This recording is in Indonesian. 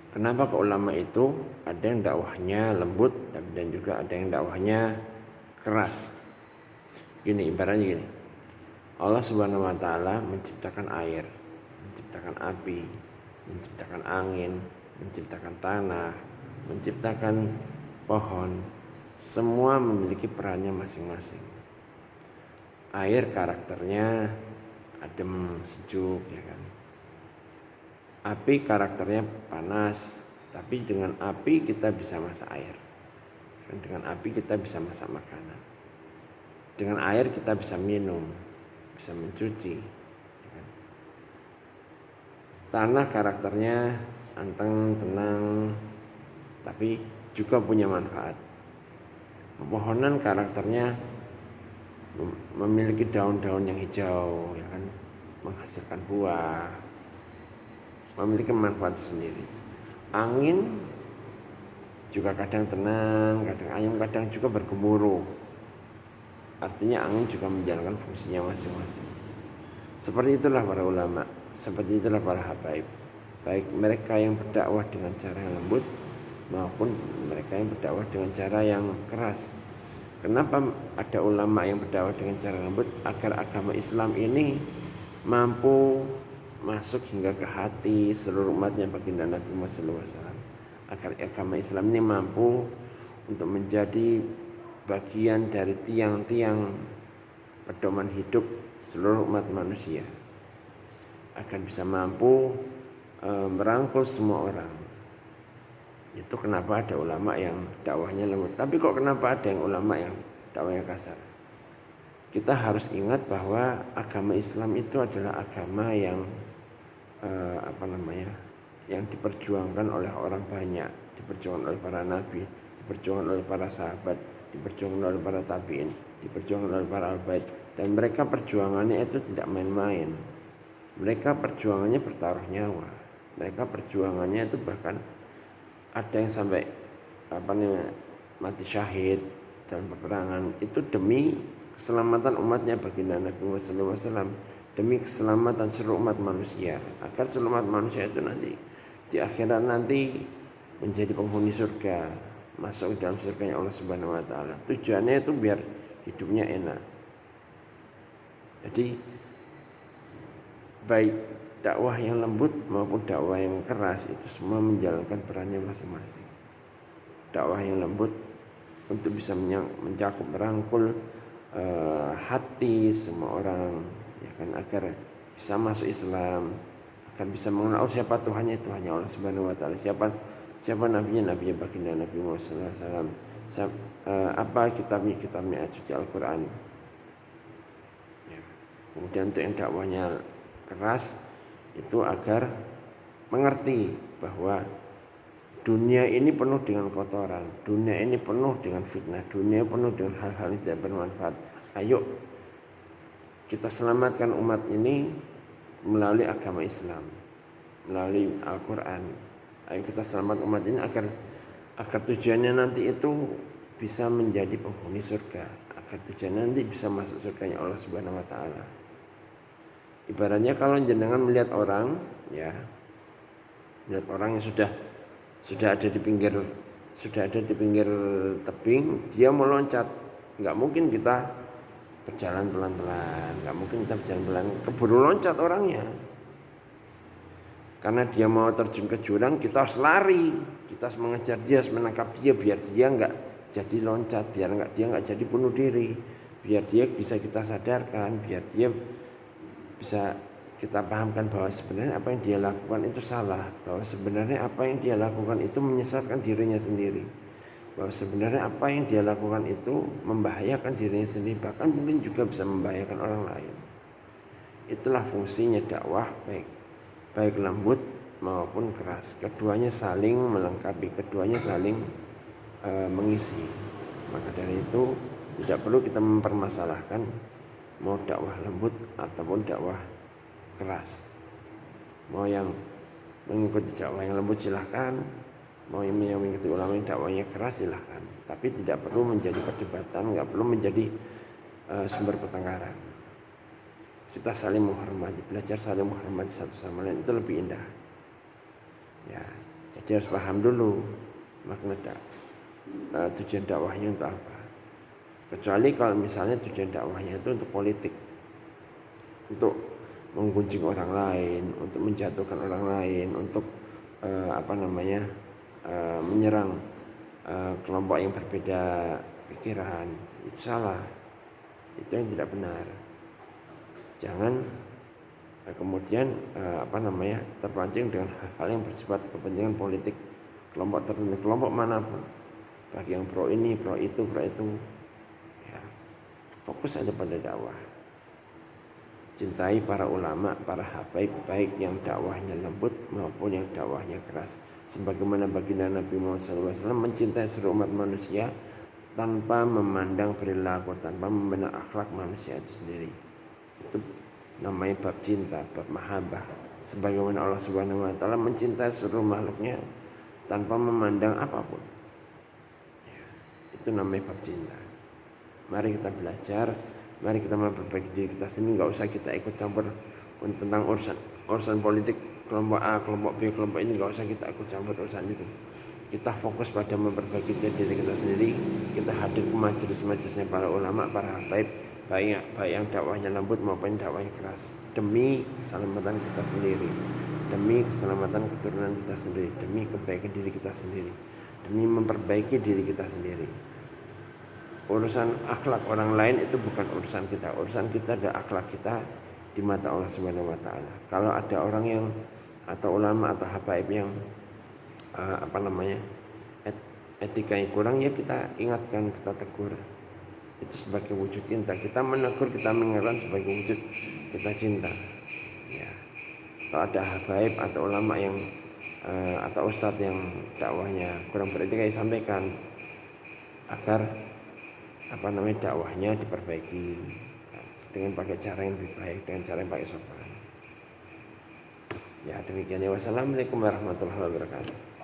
Kenapa ke ulama itu ada yang dakwahnya lembut dan juga ada yang dakwahnya keras. Gini, ibaratnya gini. Allah Subhanahu wa taala menciptakan air, menciptakan api, menciptakan angin, menciptakan tanah, menciptakan pohon. Semua memiliki perannya masing-masing. Air karakternya adem, sejuk, ya kan. Api karakternya panas, tapi dengan api kita bisa masak air. Dengan api kita bisa masak makanan. Dengan air kita bisa minum, bisa mencuci. Tanah karakternya anteng, tenang, tapi juga punya manfaat. Pepohonan karakternya memiliki daun-daun yang hijau, ya kan, menghasilkan buah, memiliki manfaat sendiri. Angin juga kadang tenang, kadang ayam, kadang juga bergemuruh. Artinya angin juga menjalankan fungsinya masing-masing. Seperti itulah para ulama, seperti itulah para habaib. Baik mereka yang berdakwah dengan cara yang lembut maupun mereka yang berdakwah dengan cara yang keras. Kenapa ada ulama yang berdakwah dengan cara lembut? Agar agama Islam ini mampu masuk hingga ke hati seluruh umatnya baginda Nabi Muhammad SAW. Agar agama Islam ini mampu untuk menjadi bagian dari tiang-tiang pedoman hidup seluruh umat manusia, agar bisa mampu merangkul semua orang. Itu kenapa ada ulama yang dakwahnya lembut. Tapi kok kenapa ada yang ulama yang dakwahnya kasar? Kita harus ingat bahwa agama Islam itu adalah agama yang yang diperjuangkan oleh orang banyak, diperjuangkan oleh para nabi, diperjuangkan oleh para sahabat, diperjuangkan oleh para tabiin, diperjuangkan oleh para al-bait, dan mereka perjuangannya itu tidak main-main. Mereka perjuangannya bertaruh nyawa. Mereka perjuangannya itu bahkan ada yang sampai mati syahid dalam peperangan itu demi keselamatan umatnya baginda Nabi Muhammad SAW, demi keselamatan seluruh umat manusia, agar seluruh umat manusia itu nanti di akhirat nanti menjadi penghuni surga, masuk ke dalam surganya Allah Subhanahu wa taala. Tujuannya itu biar hidupnya enak. Jadi baik dakwah yang lembut maupun dakwah yang keras itu semua menjalankan perannya masing-masing. Dakwah yang lembut untuk bisa mencakup merangkul hati semua orang, ya kan, agar bisa masuk Islam, agar bisa mengenal siapa Tuhannya, itu hanya Allah Subhanahu wa taala. Siapa nabinya, nabinya baginda Nabi Muhammad sallallahu alaihi wasallam. Apa kitabnya suci Al-Qur'an. Ya. Kemudian untuk yang dakwahnya keras itu agar mengerti bahwa dunia ini penuh dengan kotoran, dunia ini penuh dengan fitnah, dunia penuh dengan hal-hal yang tidak bermanfaat. Ayo kita selamatkan umat ini melalui agama Islam, melalui Al-Quran. Ayo kita selamatkan umat ini agar tujuannya nanti itu bisa menjadi penghuni surga, agar tujuannya nanti bisa masuk surganya Allah Subhanahu wa taala. Ibaratnya kalau jenengan melihat orang, ya, melihat orang yang sudah ada di pinggir tebing, dia mau loncat, nggak mungkin kita berjalan pelan-pelan, nggak mungkin kita berjalan pelan, keburu loncat orangnya. Karena dia mau terjun ke jurang, kita harus lari, kita harus mengejar dia, harus menangkap dia, biar dia nggak jadi loncat, biar dia nggak jadi bunuh diri, biar dia bisa kita sadarkan, biar dia bisa kita pahamkan bahwa sebenarnya apa yang dia lakukan itu salah, bahwa sebenarnya apa yang dia lakukan itu menyesatkan dirinya sendiri, bahwa sebenarnya apa yang dia lakukan itu membahayakan dirinya sendiri, bahkan mungkin juga bisa membahayakan orang lain. Itulah fungsinya dakwah, baik lembut maupun keras. Keduanya saling melengkapi, keduanya saling mengisi. Maka dari itu tidak perlu kita mempermasalahkan mau dakwah lembut ataupun dakwah keras. Mau yang mengikuti dakwah yang lembut silahkan, mau yang mengikuti ulama yang dakwahnya keras silahkan. Tapi tidak perlu menjadi perdebatan, nggak perlu menjadi sumber pertengkaran. Kita saling menghormati, belajar saling menghormati satu sama lain, itu lebih indah. Ya, Dia harus paham dulu makna tujuan dakwahnya untuk apa. Kecuali kalau misalnya tujuan dakwahnya itu untuk politik, untuk menggunjing orang lain, untuk menjatuhkan orang lain, untuk menyerang kelompok yang berbeda pikiran, itu salah, itu yang tidak benar. Jangan kemudian terpancing dengan hal-hal yang bersifat kepentingan politik kelompok tertentu, kelompok manapun, bagi yang pro ini, pro itu, ya, fokus aja pada dakwah. Cintai para ulama, para habaib, baik yang dakwahnya lembut maupun yang dakwahnya keras. Sebagaimana baginda Nabi Muhammad SAW mencintai seluruh umat manusia tanpa memandang perilaku, tanpa memandang akhlak manusia itu sendiri. Itu namanya bab cinta, bab mahabbah. Sebagaimana Allah Subhanahu Wa Taala mencintai seluruh makhluknya tanpa memandang apapun. Ya, itu namanya bab cinta. Mari kita belajar. Mari kita memperbaiki diri kita sendiri. Nggak usah kita ikut campur tentang urusan politik kelompok A, kelompok B, kelompok ini. Nggak usah kita ikut campur urusan itu. Kita fokus pada memperbaiki diri kita sendiri. Kita hadir ke majelis-majelisnya para ulama, para habaib, baik yang dakwahnya lembut maupun dakwahnya keras, demi keselamatan kita sendiri, demi keselamatan keturunan kita sendiri, demi kebaikan diri kita sendiri, demi memperbaiki diri kita sendiri. Urusan akhlak orang lain itu bukan urusan kita. Urusan kita adalah akhlak kita di mata Allah Subhanahu Wa Taala. Kalau ada orang yang atau ulama atau habaib yang etika yang kurang, ya kita ingatkan, kita tegur. Itu sebagai wujud cinta. Kita menegur, kita mengingatkan sebagai wujud kita cinta. Ya. Kalau ada habaib atau ulama yang atau ustadz yang dakwahnya kurang beretika, ya sampaikan agar dakwahnya diperbaiki dengan pakai cara yang lebih baik, dengan cara yang pakai sopan. Ya, demikian ya. Wassalamualaikum warahmatullahi wabarakatuh.